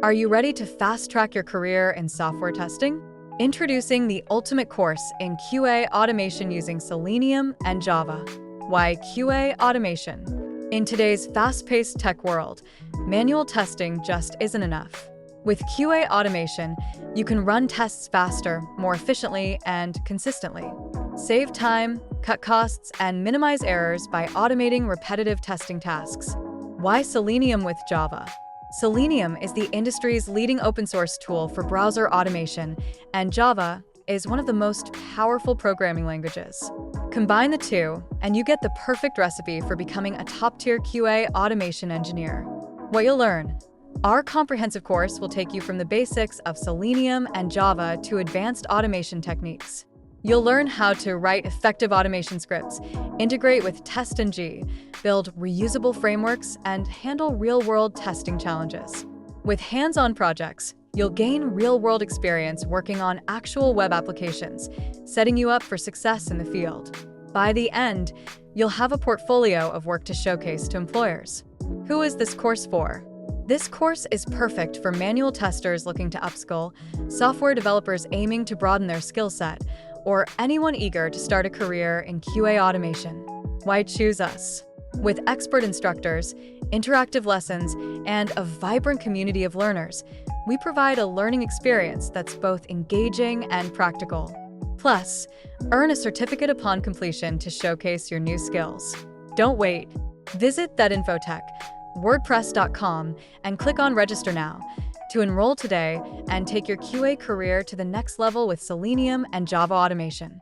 Are you ready to fast-track your career in software testing? Introducing the ultimate course in QA automation using Selenium and Java. Why QA automation? In today's fast-paced tech world, manual testing just isn't enough. With QA automation, you can run tests faster, more efficiently, and consistently. Save time, cut costs, and minimize errors by automating repetitive testing tasks. Why Selenium with Java? Selenium is the industry's leading open-source tool for browser automation, and Java is one of the most powerful programming languages. Combine the two, and you get the perfect recipe for becoming a top-tier QA automation engineer. What you'll learn: our comprehensive course will take you from the basics of Selenium and Java to advanced automation techniques. You'll learn how to write effective automation scripts, integrate with TestNG, build reusable frameworks, and handle real-world testing challenges. With hands-on projects, you'll gain real-world experience working on actual web applications, setting you up for success in the field. By the end, you'll have a portfolio of work to showcase to employers. Who is this course for? This course is perfect for manual testers looking to upskill, software developers aiming to broaden their skill set, or anyone eager to start a career in QA automation. Why choose us? With expert instructors, interactive lessons, and a vibrant community of learners, we provide a learning experience that's both engaging and practical. Plus, earn a certificate upon completion to showcase your new skills. Don't wait. Visit thatinfotech.wordpress.com and click on Register Now to enroll today and take your QA career to the next level with Selenium and Java automation.